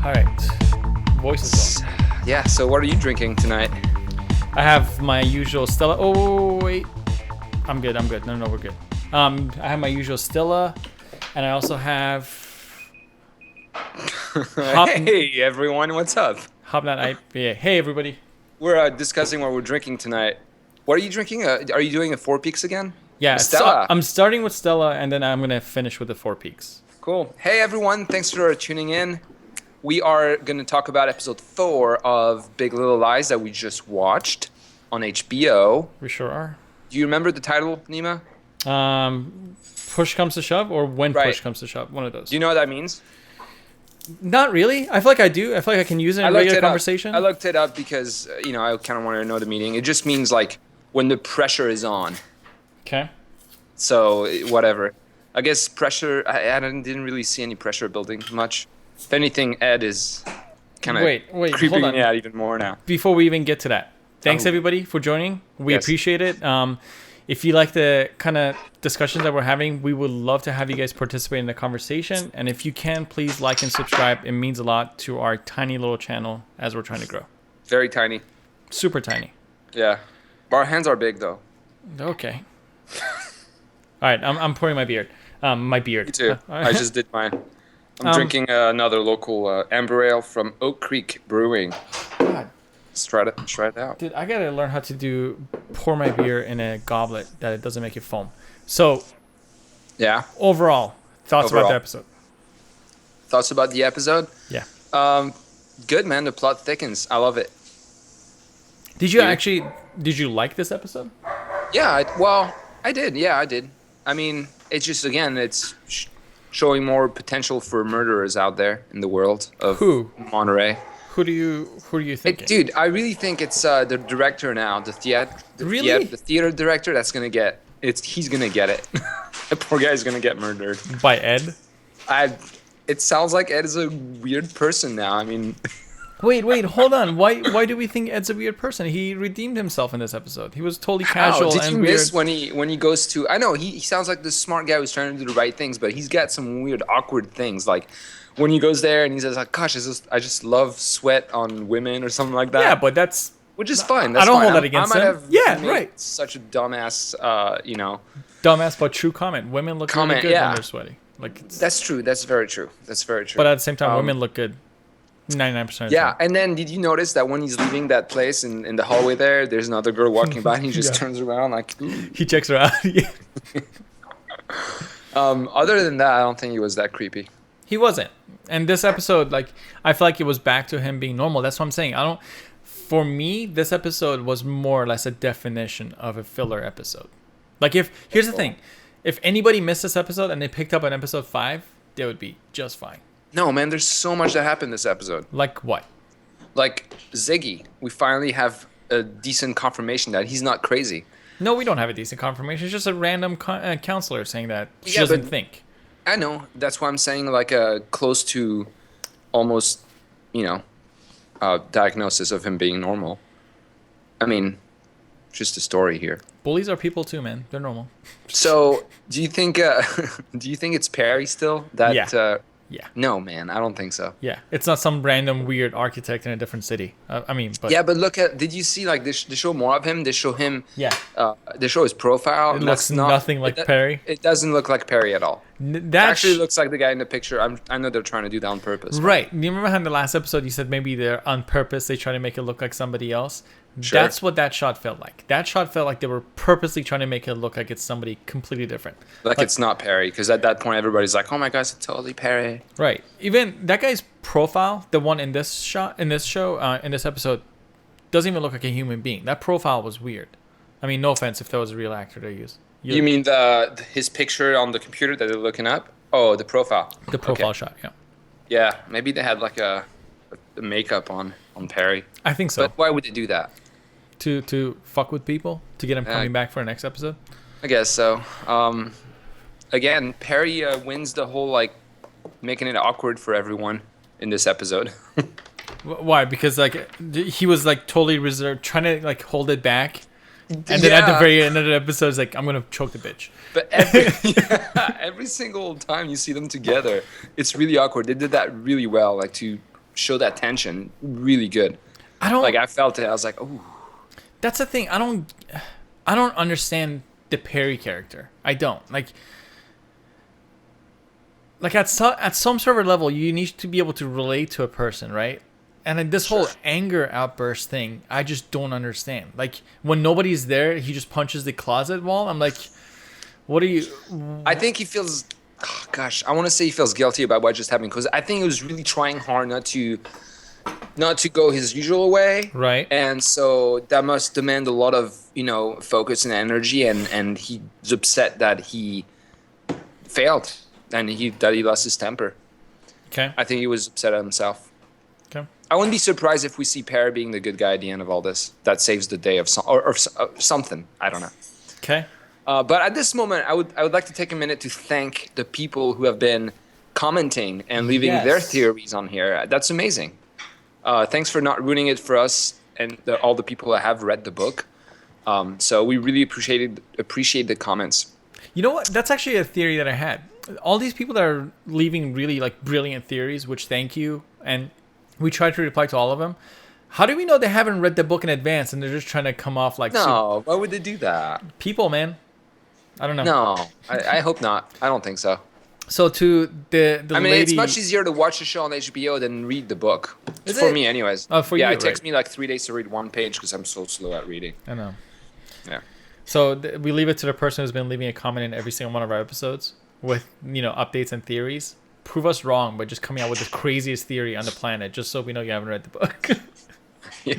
All right. Voice is on. Yeah, so what are you drinking tonight? I have my usual Stella. Oh, wait. I'm good. No, we're good. I have my usual Stella, and I also have Hey, everyone, what's up? Hopnut IPA. Hey, everybody. We're discussing what we're drinking tonight. What are you drinking? Are you doing a Four Peaks again? Yeah, Stella. So I'm starting with Stella, and then I'm going to finish with the Four Peaks. Cool. Hey, everyone. Thanks for tuning in. We are going to talk about episode 4 of Big Little Lies that we just watched on HBO. We sure are. Do you remember the title, Nima? Push comes to shove, or when Right. push comes to shove. One of those. Do you know what that means? Not really. I feel like I do. I feel like I can use it in regular conversation. I looked it up because, I kind of wanted to know the meaning. It just means, like, when the pressure is on. Okay. So, whatever. I guess pressure, I didn't really see any pressure building much. If anything, Ed is kind of creeping hold on. me out even more now. Before we even get to that, thanks everybody for joining. We appreciate it. If you like the kind of discussions that we're having, we would love to have you guys participate in the conversation. And if you can, please like and subscribe. It means a lot to our tiny little channel as we're trying to grow. Very tiny. Super tiny. Yeah. Our hands are big, though. Okay. All right, I'm pouring my beard. My beard. Me too. I just did mine. I'm drinking another local amber ale from Oak Creek Brewing. God. Let's try it out. Dude, I gotta learn how to pour my beer in a goblet that it doesn't make it foam. So, Yeah. overall, thoughts about the episode? Thoughts about the episode? Yeah. Good, man. The plot thickens. I love it. Did you like this episode? Yeah. I did. Yeah, I did. I mean, it's just, again, it's showing more potential for murderers out there in the world of Monterey. Who do you think? Dude, I really think it's the director now, the theater director that's gonna get it. He's gonna get it. The poor guy's gonna get murdered By Ed? It sounds like Ed is a weird person now. I mean, Wait, hold on. Why do we think Ed's a weird person? He redeemed himself in this episode. He was totally casual Did and you weird. miss when he goes to? I know he sounds like this smart guy who's trying to do the right things, but he's got some weird, awkward things. Like when he goes there and he says, like, "Gosh, I just love sweat on women" or something like that. Yeah, but that's which is fine. I don't hold that against him. Have made right. Such a dumbass, dumbass but true comment. Women look really good when they're sweaty. Like that's true. That's very true. But at the same time, women look good 99% of the time. Yeah, and then did you notice that when he's leaving that place in the hallway there's another girl walking by and he just turns around like... He checks her out. Yeah. Other than that, I don't think he was that creepy. He wasn't. And this episode, like, I feel like it was back to him being normal. That's what I'm saying. For me, this episode was more or less a definition of a filler episode. Like, here's the thing. If anybody missed this episode and they picked up on episode 5, they would be just fine. No, man, there's so much that happened this episode. Like what? Like Ziggy. We finally have a decent confirmation that he's not crazy. No, we don't have a decent confirmation. It's just a random counselor saying that she doesn't think. I know. That's why I'm saying, like, close to almost, diagnosis of him being normal. I mean, just a story here. Bullies are people too, man. They're normal. So, do you think it's Perry still? Yeah. No, man, I don't think so. Yeah, it's not some random weird architect in a different city. Yeah, but look at. Did you see, like, they show more of him? They show him. Yeah. They show his profile. It looks nothing like Perry. It doesn't look like Perry at all. That it actually looks like the guy in the picture. I know they're trying to do that on purpose. Right. Do you remember how in the last episode you said maybe they're on purpose? They try to make it look like somebody else. Sure. That's what that shot felt like. That shot felt like they were purposely trying to make it look like it's somebody completely different. Like it's not Perry, because at that point everybody's like, "Oh my gosh, it's totally Perry." Right. Even that guy's profile, the one in this episode, doesn't even look like a human being. That profile was weird. I mean, no offense if that was a real actor to use. You mean his picture on the computer that they're looking up? Oh, the profile. The profile shot, yeah. Yeah, maybe they had like a makeup on Perry. I think so. But why would they do that? To fuck with people? To get them coming back for the next episode? I guess so. Again, Perry wins the whole, like, making it awkward for everyone in this episode. Why? Because, like, he was, like, totally reserved, trying to, like, hold it back. And then at the very end of the episode, it's like, I'm going to choke the bitch. But every single time you see them together, it's really awkward. They did that really well, like, to show that tension really good. I felt it. I was like, oh. That's the thing. I don't understand the Perry character. I don't like at some sort of level you need to be able to relate to a person, right? And then this whole anger outburst thing, I just don't understand. Like when nobody's there, he just punches the closet wall. I'm like, what are you? I think he feels. Oh, gosh, I want to say he feels guilty about what just happened because I think he was really trying hard not to go his usual way. Right. And so that must demand a lot of, focus and energy. And he's upset that he failed and that he lost his temper. Okay. I think he was upset at himself. Okay. I wouldn't be surprised if we see Perry being the good guy at the end of all this. That saves the day of something. I don't know. Okay. But at this moment, I would like to take a minute to thank the people who have been commenting and leaving their theories on here. That's amazing. Thanks for not ruining it for us and all the people that have read the book. So we really appreciate the comments. You know what? That's actually a theory that I had. All these people that are leaving really like brilliant theories, which thank you, and we try to reply to all of them. How do we know they haven't read the book in advance and they're just trying to come off like why would they do that? People, man. I don't know. No, I hope not. I don't think so. So to the lady, it's much easier to watch the show on HBO than read the book. For me, anyways. Oh, for you, it takes me like 3 days to read one page because I'm so slow at reading. I know. Yeah. So we leave it to the person who's been leaving a comment in every single one of our episodes with updates and theories. Prove us wrong by just coming out with the craziest theory on the planet, just so we know you haven't read the book. Yeah.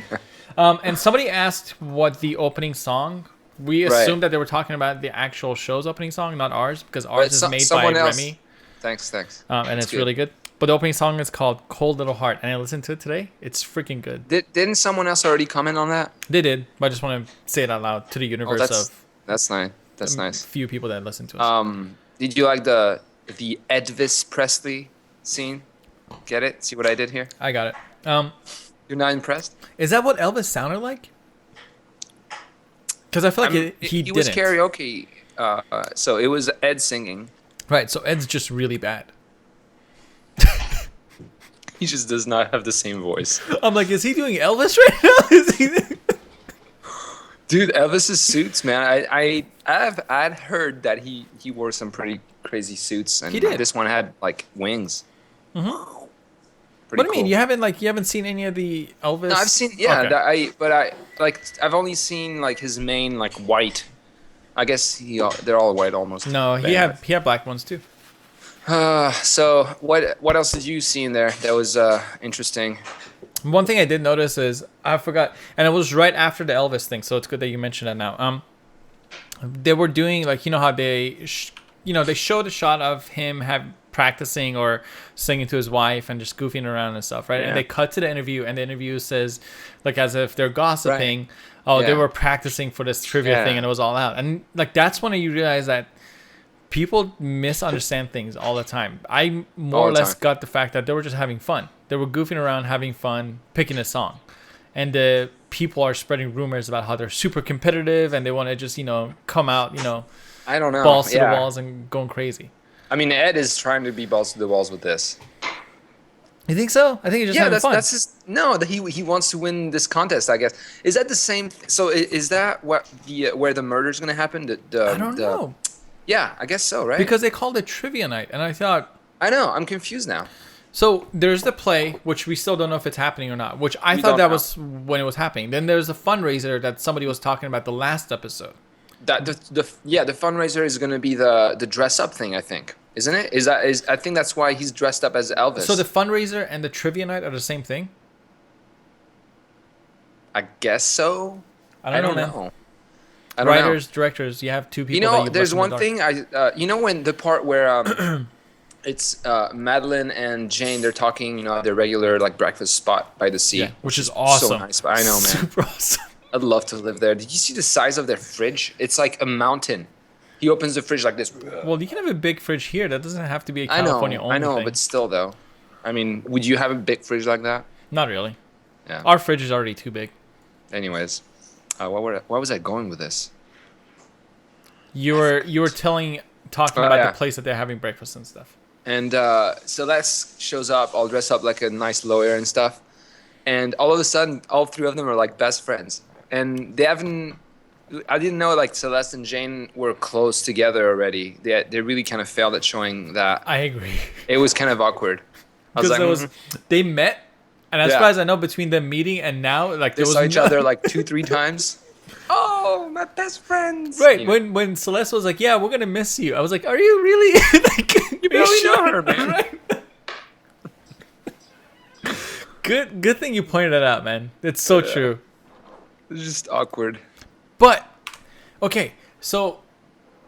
And somebody asked what the opening song. We assumed that they were talking about the actual show's opening song, not ours, because ours is made by Remy. Thanks. And it's really good. But the opening song is called Cold Little Heart, and I listened to it today. It's freaking good. Didn't someone else already comment on that? They did, but I just want to say it out loud to the universe that's nice. That's nice. Few people that listen to us. Did you like the Elvis Presley scene? Get it? See what I did here? I got it. You're not impressed? Is that what Elvis sounded like? Because I feel like he didn't. Was karaoke, so it was Ed singing. Right, so Ed's just really bad. He just does not have the same voice. I'm like, is he doing Elvis right now? Dude, Elvis's suits, man. I'd heard that he wore some pretty crazy suits, and he did. This one had like wings. Mm-hmm. What do you mean? You haven't seen any of the Elvis? No, I've seen okay. I've only seen like his main like white. I guess they're all white almost. No, he had black ones too. So what else did you see in there that was interesting? One thing I did notice is I forgot, and it was right after the Elvis thing, so it's good that you mentioned that now. They were doing like how they they showed a shot of him practicing or singing to his wife and just goofing around and stuff, right? Yeah. And they cut to the interview, and the interview says, like, as if they're gossiping, right. Oh, yeah. They were practicing for this trivia thing, and it was all out. And like that's when you realize that people misunderstand things all the time. I more or less got the fact that they were just having fun. They were goofing around, having fun, picking a song. And the people are spreading rumors about how they're super competitive and they want to just, come out, I don't know, balls to the walls and going crazy. I mean, Ed is trying to be balls to the walls with this. You think so? I think he's just having fun. That's just he wants to win this contest, I guess. Is that the same? So is that what where the murder's going to happen? I don't know. Yeah, I guess so, right? Because they called it trivia night, and I thought... I know, I'm confused now. So there's the play, which we still don't know if it's happening or not, which I thought that was when it was happening. Then there's a fundraiser that somebody was talking about the last episode. The fundraiser is going to be the dress up thing, I think. Isn't it? I think that's why he's dressed up as Elvis. So the fundraiser and the trivia night are the same thing? I guess so. I don't know. Writers, directors, you have two people. There's one thing. When the part where it's Madeline and Jane, they're talking, at their regular like breakfast spot by the sea, which is awesome. So nice. I know, man. Super awesome. I'd love to live there. Did you see the size of their fridge? It's like a mountain. He opens the fridge like this. Well, you can have a big fridge here. That doesn't have to be a California only thing. But still, though. I mean, would you have a big fridge like that? Not really. Yeah. Our fridge is already too big. Anyways, where was I going with this? You were talking about the place that they're having breakfast and stuff. And Celeste shows up, all dressed up like a nice lawyer and stuff. And all of a sudden, all three of them are like best friends. And they haven't. I didn't know like Celeste and Jane were close together already. They really kind of failed at showing that. I agree. It was kind of awkward. Because they met, and as far as I know, between them meeting and now, like they saw each other like 2-3 times. Oh, my best friends! Right, when Celeste was like, "Yeah, we're gonna miss you," I was like, "Are you really?" Like, you really know her, man. Right? Good thing you pointed that out, man. It's so true. It's just awkward. But okay, so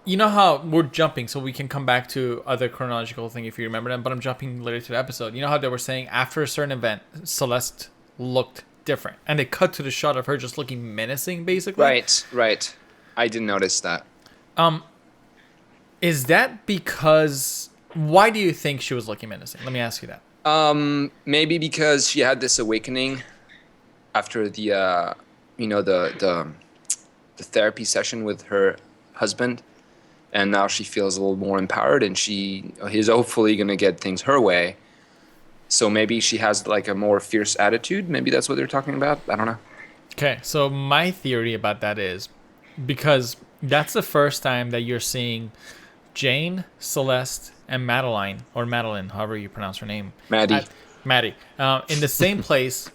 you know how we're jumping, so we can come back to other chronological thing if you remember them. But I'm jumping later to the episode. You know how they were saying after a certain event, Celeste looked different, and they cut to the shot of her just looking menacing, basically. Right. I didn't notice that. Is that because? Why do you think she was looking menacing? Let me ask you that. Maybe because she had this awakening after the therapy session with her husband, and now she feels a little more empowered, and he's hopefully gonna get things her way. So maybe she has like a more fierce attitude. Maybe that's what they're talking about. I don't know. Okay, so my theory about that is because that's the first time that you're seeing Jane, Celeste, and Madeline, however you pronounce her name. Maddie, in the same place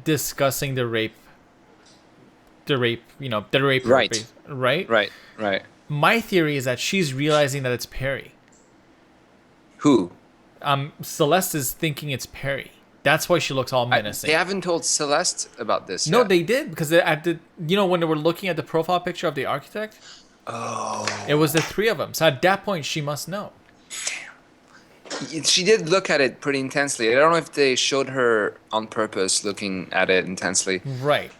discussing the rape, the rape. Right. My theory is that she's realizing that it's Perry. Who? Celeste is thinking it's Perry. That's why she looks all menacing. They haven't told Celeste about this yet. No, yet. they did, because when they were looking at the profile picture of the architect, it was the three of them. So at that point, she must know. Damn. She did look at it pretty intensely. I don't know if they showed her on purpose looking at it intensely. Right.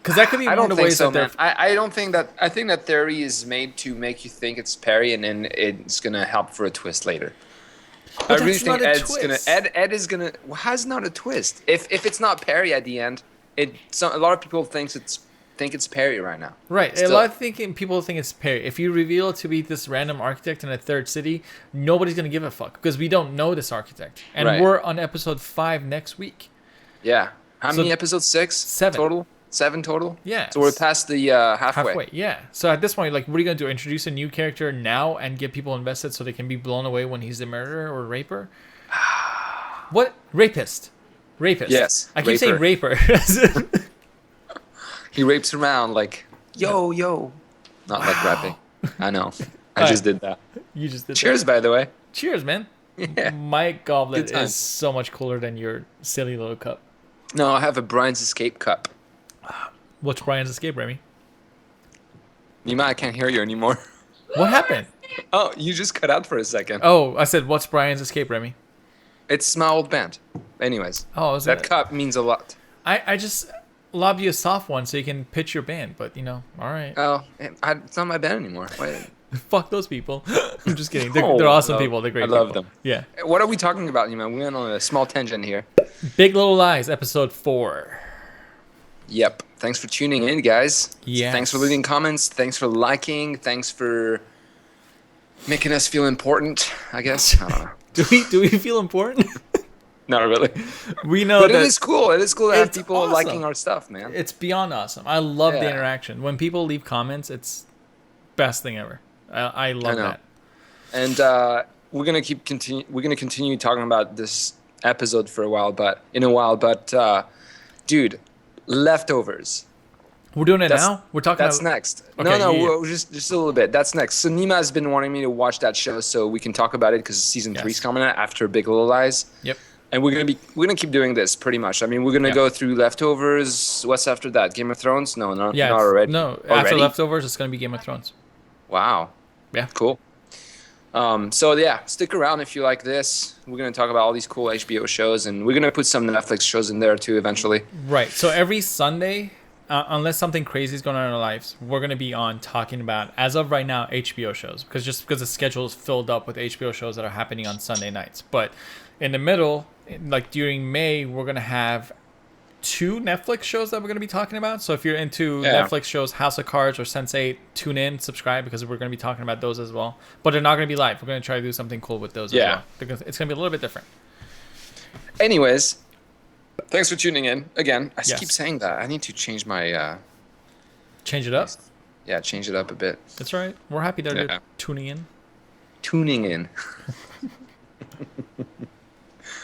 Because that could be one of the ways so, that man. I don't think that. I think that theory is made to make you think it's Perry, and then it's gonna help for a twist later. But I really think Ed is gonna. How's not a twist? If it's not Perry at the end, a lot of people think it's Perry right now. Right. Still. A lot of people think it's Perry. If you reveal it to be this random architect in a third city, nobody's gonna give a fuck because we don't know this architect, and we're on episode 5 next week. Yeah. How many episodes? 6? 7 total. 7 total? Yeah. So we're past the halfway. Yeah. So at this point, like, what are you going to do? Introduce a new character now and get people invested so they can be blown away when he's the murderer or raper? What? Rapist. Yes. I keep saying raper. He rapes around like, yo. Not like rapping. I know. I just did that. You just did Cheers, by the way. Cheers, man. Yeah. My goblet is so much cooler than your silly little cup. No, I have a Brian's Escape cup. What's Brian's Escape, Remy? Nima, I can't hear you anymore. What happened? Oh, you just cut out for a second. Oh, I said, what's Brian's Escape, Remy? It's my old band. Anyways. Oh, is that cup means a lot. I just lobbed you a soft one so you can pitch your band, but, all right. Oh, it's not my band anymore. Wait. Fuck those people. I'm just kidding. They're awesome people. They're great people. I love them. Yeah. What are we talking about, Nima? We went on a small tangent here. Big Little Lies, episode 4. Yep. Thanks for tuning in, guys. Yes. Thanks for leaving comments. Thanks for liking. Thanks for making us feel important, I guess. I don't know. Do we feel important? Not really. We know but it is cool. It is cool to have people awesome. liking our stuff, man. It's beyond awesome. I love the interaction. When people leave comments, it's best thing ever. I love that. And we're gonna continue talking about this episode for a while, but dude, Leftovers. We're doing it now? We're talking That's next. Okay, no, just a little bit. That's next. So Nima has been wanting me to watch that show so we can talk about it because season 3's coming out after Big Little Lies. Yep. And we're gonna keep doing this pretty much. I mean, we're gonna go through Leftovers. What's after that? Game of Thrones? No, not already. No, after Leftovers, it's gonna be Game of Thrones. Wow. Yeah. Cool. Stick around if you like this. We're going to talk about all these cool HBO shows, and we're going to put some Netflix shows in there too eventually. Right. So every Sunday, unless something crazy is going on in our lives, we're going to be on talking about, as of right now, HBO shows. Because the schedule is filled up with HBO shows that are happening on Sunday nights. But in the middle, like during May, we're going to have 2 Netflix shows that we're going to be talking about. So if you're into Netflix shows, House of Cards or Sense8, tune in, subscribe, because we're going to be talking about those as well. But they're not going to be live. We're going to try to do something cool with those as well, because it's going to be a little bit different. Anyways, thanks for tuning in. Again, I keep saying that. I need to change my... change it up? Yeah, change it up a bit. That's right. We're happy they're tuning in. Tuning in.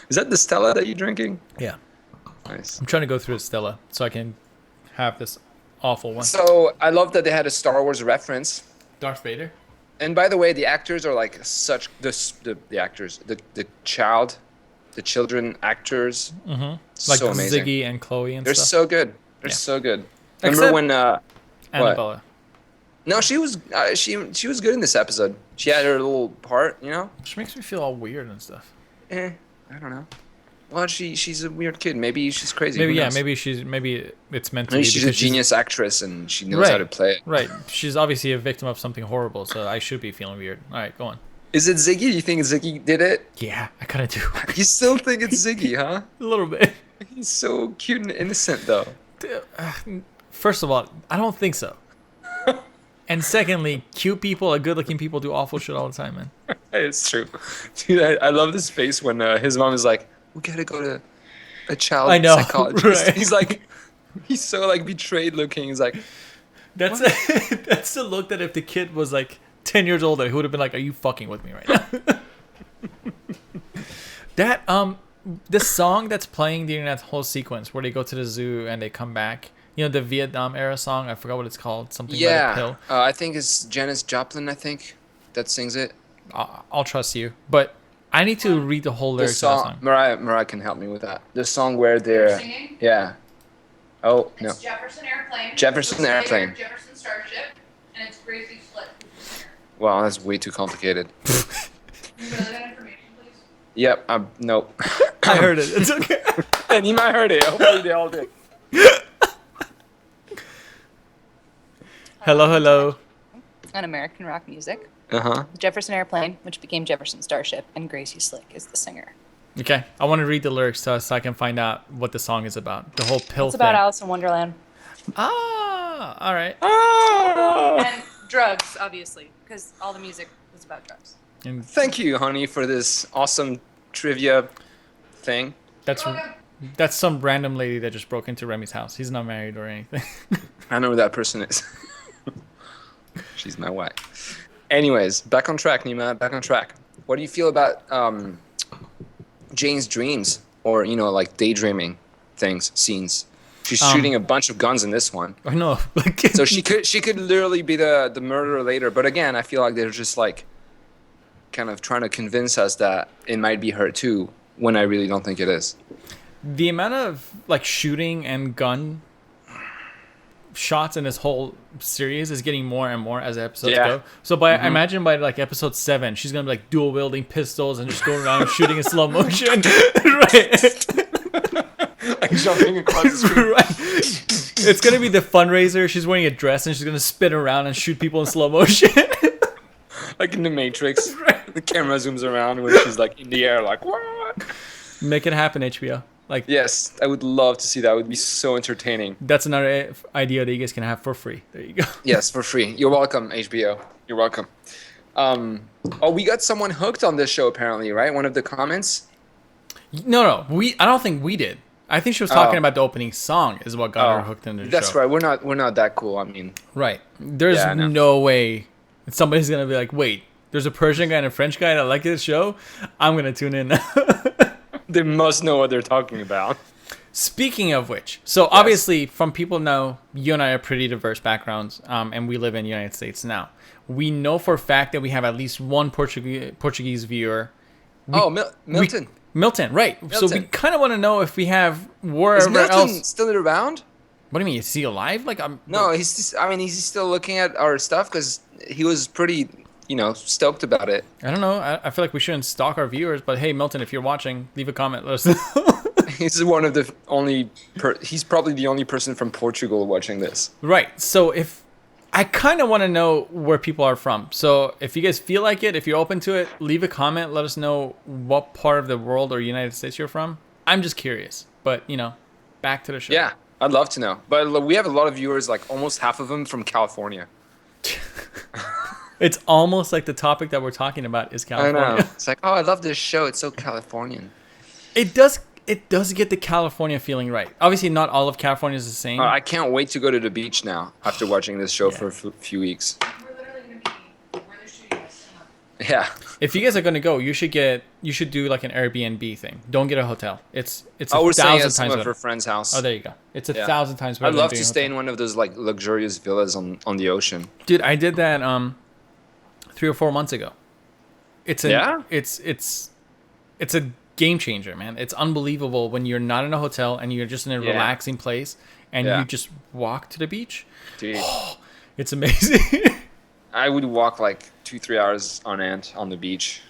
Is that the Stella that you're drinking? Yeah. Nice. I'm trying to go through a Stella so I can have this awful one. So I love that they had a Star Wars reference. Darth Vader. And by the way, the actors are like such the actors, the children actors. Mm-hmm. Like so amazing. Ziggy and Chloe and They're stuff. so good. They're so good. Except Remember when Annabella. What? No, she was she was good in this episode. She had her little part, you know. Which makes me feel all weird and stuff. I don't know. Well, she's a weird kid. Maybe she's crazy. Maybe maybe it's meant to be. She's a genius actress and she knows how to play it. Right. She's obviously a victim of something horrible, so I should be feeling weird. All right, go on. Is it Ziggy? You think Ziggy did it? Yeah, I kind of do. You still think it's Ziggy, huh? A little bit. He's so cute and innocent, though. First of all, I don't think so. And secondly, cute people or good-looking people do awful shit all the time, man. It's true. Dude, I love this face when his mom is like, we gotta go to a child psychologist. Right. He's like, he's so like betrayed looking. He's like, that's the look that if the kid was like 10 years older, he would have been like, are you fucking with me right now? That, this song that's playing during that whole sequence where they go to the zoo and they come back, you know, the Vietnam era song, I forgot what it's called, something by the pill. I think it's Janis Joplin, I think, that sings it. I'll trust you, but I need to read the whole lyrics of that song. Mariah can help me with that. The song where they're singing? Yeah. Oh, it's no. Jefferson Airplane. Jefferson Airplane. Jefferson Starship, and it's Gracie Slick. Wow, that's way too complicated. Can you relay that information, please? Yep. Nope. I heard it. It's okay. And you might heard it. Hopefully they all did. Hello. On American rock music. Uh-huh. Jefferson Airplane, which became Jefferson Starship, and Gracie Slick is the singer. Okay, I want to read the lyrics so I can find out what the song is about. The whole pill It's thing. about Alice in Wonderland. Ah, all right. And drugs, obviously, because all the music was about drugs. And Thank you, honey, for this awesome trivia thing. that's some random lady that just broke into Remy's house. He's not married or anything. I know who that person is. She's my wife. Anyways, back on track, Nima. Back on track. What do you feel about Jane's dreams, or like daydreaming scenes? She's shooting a bunch of guns in this one. I know. So she could literally be the murderer later. But again, I feel like they're just like kind of trying to convince us that it might be her too, when I really don't think it is. The amount of like shooting and gun shots in this whole series is getting more and more as the episodes go. So I imagine by like episode 7, she's gonna be like dual wielding pistols and just going around shooting in slow motion. Right. Like jumping across the screen. Right. It's gonna be the fundraiser. She's wearing a dress and she's gonna spin around and shoot people in slow motion. Like in the Matrix. Right. The camera zooms around when she's like in the air, like what? Make it happen, HBO. Like, yes, I would love to see that. It would be so entertaining. That's another idea that you guys can have for free. There you go. Yes, for free. You're welcome, HBO. You're welcome. We got someone hooked on this show apparently, right? One of the comments. No. I don't think we did. I think she was talking about the opening song is what got her hooked into the show. That's right. We're not that cool. I mean, right. There's no way somebody's gonna be like, wait, there's a Persian guy and a French guy that like this show. I'm gonna tune in. They must know what they're talking about. Speaking of which, so obviously from people know you and I are pretty diverse backgrounds, and we live in the United States now. We know for a fact that we have at least one Portuguese viewer. Milton. Milton, right. Milton. So we kind of want to know if we have wherever Is Milton else. still around? What do you mean? Is he alive? No, he's still looking at our stuff because he was pretty, stoked about it. I don't know. I feel like we shouldn't stalk our viewers, but hey, Milton, if you're watching, leave a comment. Let us know. He's one of the only. He's probably the only person from Portugal watching this. Right. So if I kind of want to know where people are from. So if you guys feel like it, if you're open to it, leave a comment. Let us know what part of the world or United States you're from. I'm just curious, but back to the show. Yeah, I'd love to know. But we have a lot of viewers, like almost half of them from California. It's almost like the topic that we're talking about is California. I know. It's like, oh, I love this show. It's so Californian. It does get the California feeling right. Obviously, not all of California is the same. I can't wait to go to the beach now after watching this show for a few weeks. We're literally going to be where the shooting is. Yeah. If you guys are gonna go, you should do like an Airbnb thing. Don't get a hotel. It's we're staying 1,000 at some times of better. her friend's house. Oh, there you go. It's 1,000 times better. I'd love than to doing a stay hotel. in one of those like luxurious villas on the ocean. Dude, I did that 3 or 4 months ago. It's a game changer, man. It's unbelievable when you're not in a hotel and you're just in a relaxing place and you just walk to the beach. Dude, It's amazing. I would walk like 2-3 hours on end on the beach.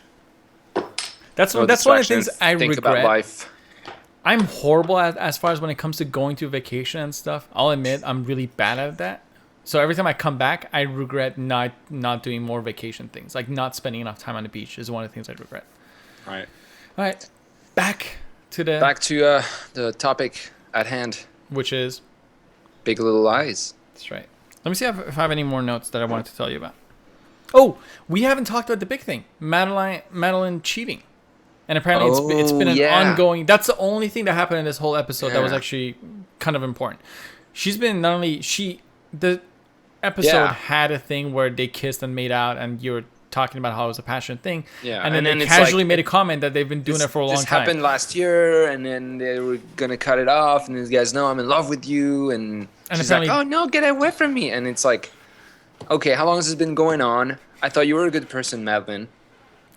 That's No one of the things distractions, I think regret. about life. I'm horrible as far as when it comes to going to vacation and stuff. I'll admit I'm really bad at that. So every time I come back, I regret not doing more vacation things. Like not spending enough time on the beach is one of the things I regret. All All right. Back to the topic at hand. which is Big Little Lies. that's right. Let me see if I have any more notes that I wanted to tell you about. Oh, we haven't talked about the big thing. Madeline cheating. And apparently it's been an ongoing... That's the only thing that happened in this whole episode that was actually kind of important. She's been not only... The episode had a thing where they kissed and made out and you were talking about how it was a passionate thing. Yeah. And then they casually made a comment that they've been doing it for a long time. This happened last year and then they were going to cut it off and these guys know I'm in love with you and she's like, oh no, get away from me. And it's like, okay, how long has this been going on? I thought you were a good person, Madeline.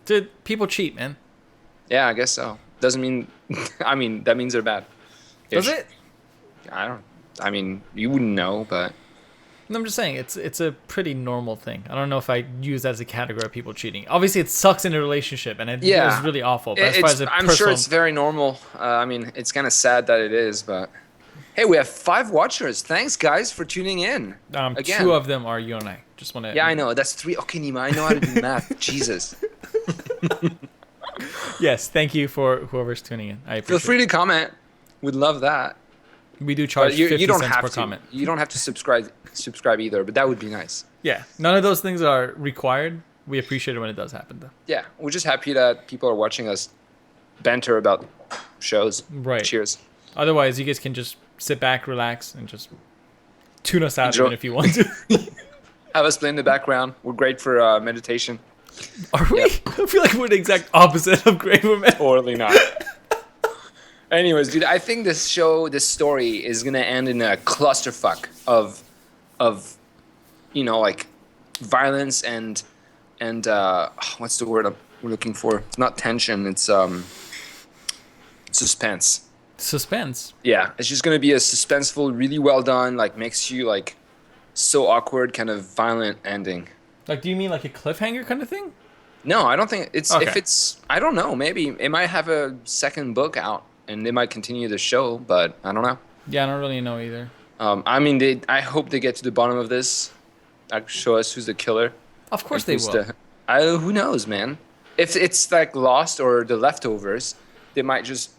Dude, people cheat, man. Yeah, I guess so. Doesn't mean... I mean, that means they're bad. Does it? I mean, you wouldn't know, but... I'm just saying, it's a pretty normal thing. I don't know if I use that as a category of people cheating. Obviously, it sucks in a relationship, and it is really awful. But as far as I'm sure it's very normal. I mean, it's kind of sad that it is, but... Hey, we have 5 watchers. Thanks, guys, for tuning in. Again. 2 of them are you and I. Just want to... Yeah, I know. That's 3. Okay, Nima, I know how to do math. Jesus. Yes, thank you for whoever's tuning in. I appreciate Feel free to comment. We'd love that. We do charge 50 cents per comment. You don't have to subscribe either, but that would be nice. Yeah, none of those things are required. We appreciate it when it does happen, though. Yeah, we're just happy that people are watching us banter about shows. Right. Cheers. Otherwise, you guys can just sit back, relax, and just tune us out even if you want to. Have us play in the background. We're great for meditation. Are we? Yep. I feel like we're the exact opposite of great for men. Totally not. Anyways, dude, I think this story is gonna end in a clusterfuck of like violence and what's the word we're looking for? It's not tension. It's suspense. Suspense. Yeah, it's just gonna be a suspenseful, really well done, like makes you like so awkward, kind of violent ending. Like, do you mean like a cliffhanger kind of thing? No, I don't think it's. Okay. If it's, I don't know. Maybe it might have a second book out, and they might continue the show, but I don't know. Yeah, I don't really know either. I mean, I hope they get to the bottom of this. Show us who's the killer. Of course they will. Who knows, man? If it's like Lost or The Leftovers, they might just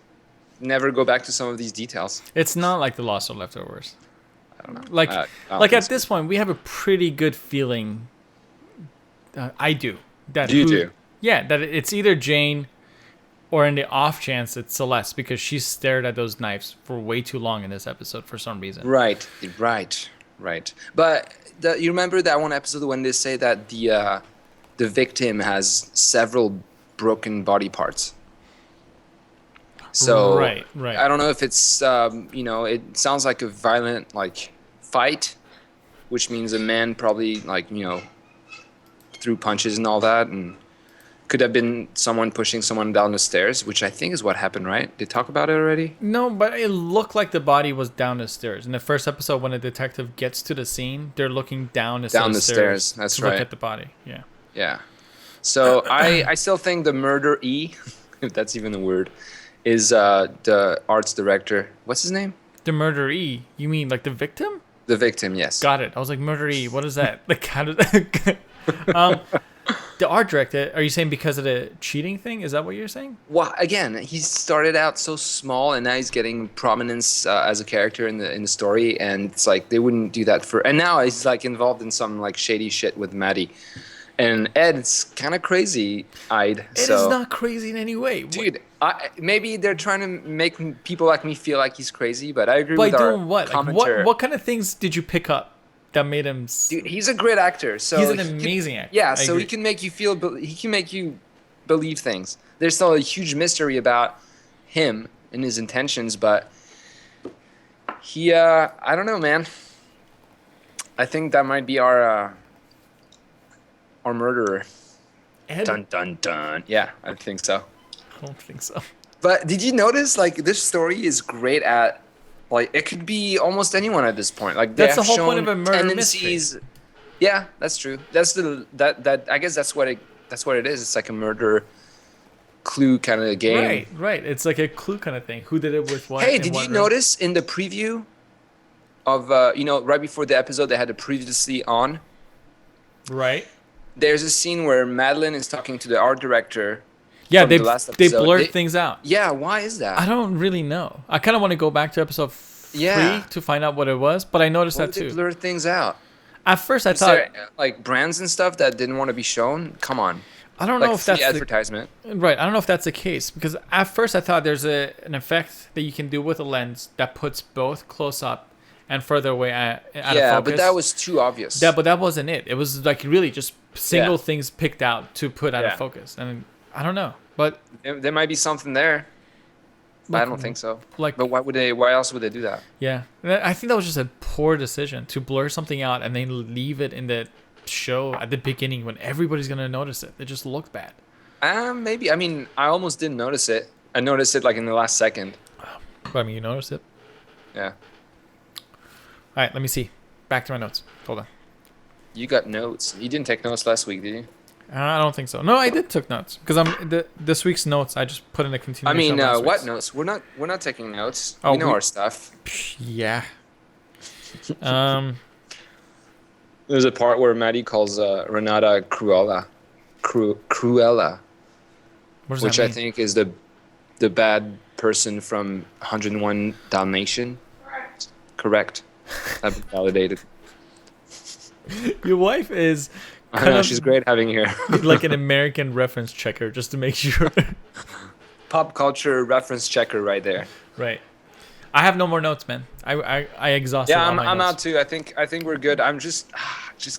never go back to some of these details. It's not like The Lost or Leftovers. I don't know. Like, I don't like think at so. this point, we have a pretty good feeling. I do. That You do? Yeah, that it's either Jane, or in the off chance it's Celeste, because she stared at those knives for way too long in this episode for some reason. Right. But you remember that one episode when they say that the victim has several broken body parts. So right. I don't know if it's it sounds like a violent like fight, which means a man probably threw punches and all that, and could have been someone pushing someone down the stairs, which I think is what happened, right? They talk about it already? No, but it looked like the body was down the stairs. In the first episode, when a detective gets to the scene, they're looking down the stairs. That's to right. look at the body. Yeah. Yeah. So I still think the murderee, if that's even a word, is the arts director. What's his name? The murderee? You mean like the victim? The victim, yes. Got it. I was like, murderee. What is that? Like, how did the art director. Are you saying because of the cheating thing? Is that what you're saying? Well, again, he started out so small, and now he's getting prominence as a character in the story, and it's like they wouldn't do that for. And now he's like involved in some like shady shit with Maddie, and Ed's kind of crazy-eyed. It is not crazy in any way, dude. Maybe they're trying to make people like me feel like he's crazy, but I agree by with our doing what? commenter. Like, what kind of things did you pick up that made him? Dude, he's a great actor. So he's an amazing actor. Yeah, so he can make you feel. He can make you believe things. There's still a huge mystery about him and his intentions, but he. I don't know, man. I think that might be our murderer. Ed? Dun dun dun. Yeah, I think so. I don't think so. But did you notice, like, this story is great at, like, it could be almost anyone at this point. Like, that's the whole point of a murder mystery. Yeah, that's true. That's I guess that's what it is. It's like a murder clue kind of game. Right. It's like a clue kind of thing. Who did it with what? Hey, did you notice in the preview of right before the episode they had a previously on? Right. There's a scene where Madeline is talking to the art director. Yeah, they blurred things out. Yeah, why is that? I don't really know. I kind of want to go back to episode 3 to find out what it was, but I noticed that too. They blur things out. At first, I thought there, like brands and stuff that didn't want to be shown. Come on. I don't know if that's advertisement. Right. I don't know if that's the case because at first I thought there's an effect that you can do with a lens that puts both close up and further away out of focus. Yeah, but that was too obvious. Yeah, but that wasn't it. It was like really just single things picked out to put out of focus, and I don't know. But there might be something there. But I don't think so. Like, but why else would they do that? Yeah, I think that was just a poor decision to blur something out and then leave it in the show at the beginning when everybody's gonna notice it. It just looked bad. Maybe. I mean, I almost didn't notice it. I noticed it like in the last second. But I mean, you noticed it. Yeah. All right, let me see. Back to my notes. Hold on. You got notes. You didn't take notes last week, did you? I don't think so. No, I did took notes because this week's notes I just put in a continuation. I mean, what notes? We're not taking notes. We know our stuff. Yeah. There's a part where Maddie calls Renata Cruella, which I think is the bad person from 101 Dalmatian. Correct. I've been validated. Your wife is. I know, she's great having you here. Like an American reference checker, just to make sure. Pop culture reference checker right there. Right. I have no more notes, man. I exhausted. Yeah, all my I'm notes. out too. I think we're good. I'm just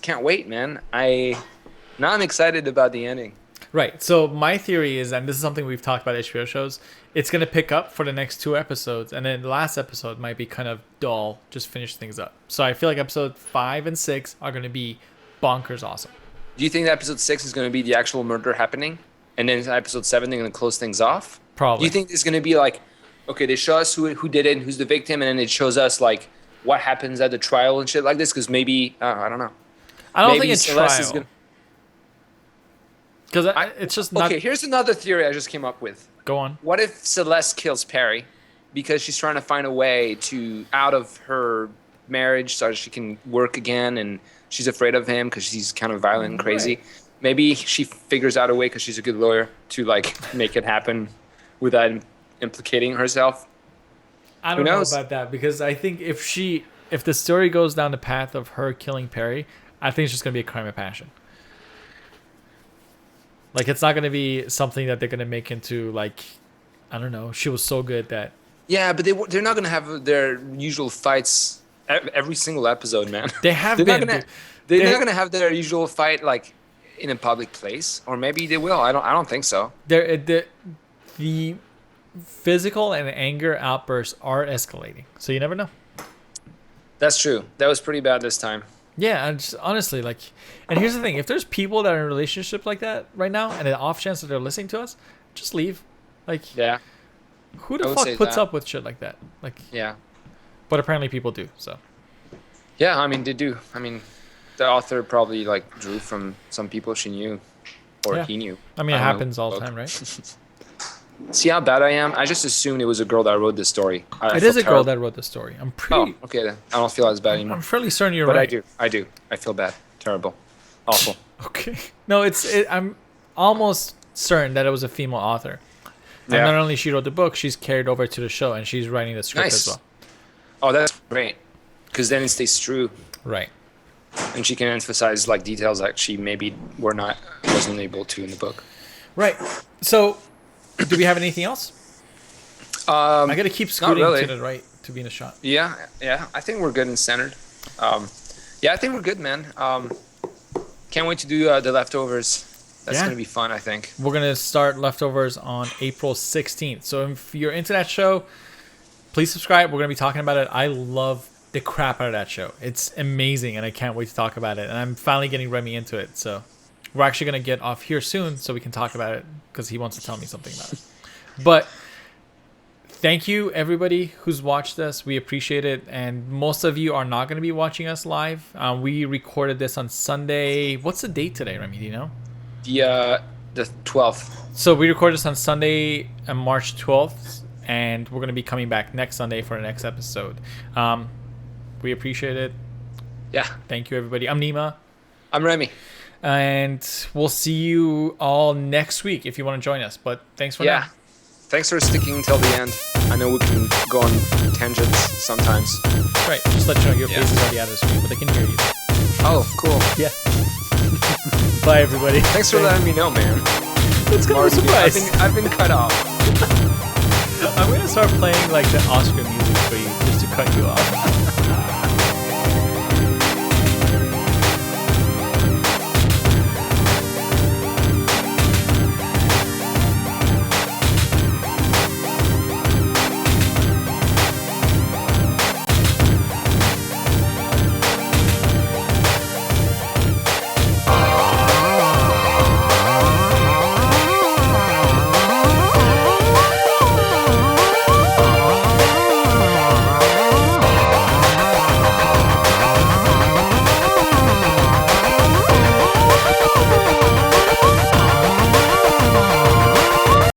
can't wait, man. Now I'm excited about the ending. Right. So my theory is, and this is something we've talked about HBO shows, it's gonna pick up for the next 2 episodes, and then the last episode might be kind of dull, just finish things up. So I feel like episode 5 and 6 are gonna be bonkers awesome. Do you think that episode 6 is going to be the actual murder happening? And then episode 7, they're going to close things off? Probably. Do you think it's going to be like, okay, they show us who did it and who's the victim, and then it shows us like what happens at the trial and shit like this? Because maybe, I don't know. I don't think it's trial. Because it's just not... Okay, here's another theory I just came up with. Go on. What if Celeste kills Perry because she's trying to find a way out of her marriage so she can work again, and she's afraid of him because she's kind of violent and crazy. Right. Maybe she figures out a way because she's a good lawyer to like make it happen without implicating herself. I don't know about that because I think if the story goes down the path of her killing Perry, I think it's just gonna be a crime of passion. Like it's not gonna be something that they're gonna make into like, I don't know. She was so good that. Yeah, but they're not gonna have their usual fights every single episode, man. They have they're been. They're not gonna have their usual fight like in a public place, or maybe they will. I don't think so. The physical and anger outbursts are escalating, so you never know. That's true. That was pretty bad this time. Yeah, and just, honestly, like, and here's the thing: if there's people that are in relationships like that right now, and the off chance that they're listening to us, just leave. Like, yeah. Who the fuck puts up with shit like that? Like, yeah. But apparently people do. So. Yeah, I mean they do. I mean, the author probably like drew from some people she knew, or he knew. I mean, it happens all the time, right? See how bad I am? I just assumed it was a girl that wrote this story. It is a girl that wrote the story. I'm pretty. Oh, okay then. I don't feel as bad anymore. I'm fairly certain you're right. But I do. I feel bad. Terrible. Awful. Okay. No, I'm almost certain that it was a female author. And Yeah. not only she wrote the book, she's carried over to the show, and she's writing the script Nice. as well. Oh, that's great. Because then it stays true, Right. and she can emphasize like details that she maybe wasn't able to in the book. Right. So, do we have anything else? I gotta keep scooting really. to the right to be in the shot. Yeah. I think we're good and centered. Yeah, I think we're good, man. Can't wait to do the leftovers. That's Yeah. gonna be fun, I think. We're gonna start leftovers on April 16th. So if you're into that show, please subscribe. We're gonna be talking about it. I love the crap out of that show. It's amazing, and I can't wait to talk about it. And I'm finally getting Remy into it. So we're actually gonna get off here soon so we can talk about it because he wants to tell me something about it. But thank you, everybody who's watched us. We appreciate it. And most of you are not going to be watching us live. We recorded this on Sunday. What's the date today, Remy? Do you know? The 12th. So we recorded this on Sunday, March 12th. And we're going to be coming back next Sunday for the next episode. We appreciate it. Yeah. Thank you, everybody. I'm Nima. I'm Remy. And we'll see you all next week if you want to join us. But thanks for now. Thanks for sticking till the end. I know we can go on tangents sometimes. Right. Just let you know your face is already out of the screen, but they can hear you. Oh, cool. Yeah. Bye, everybody. Thanks for letting me know, man. It's kind of a surprise. I've been cut off. I'm going to start playing like the Oscar music for you just to cut you off.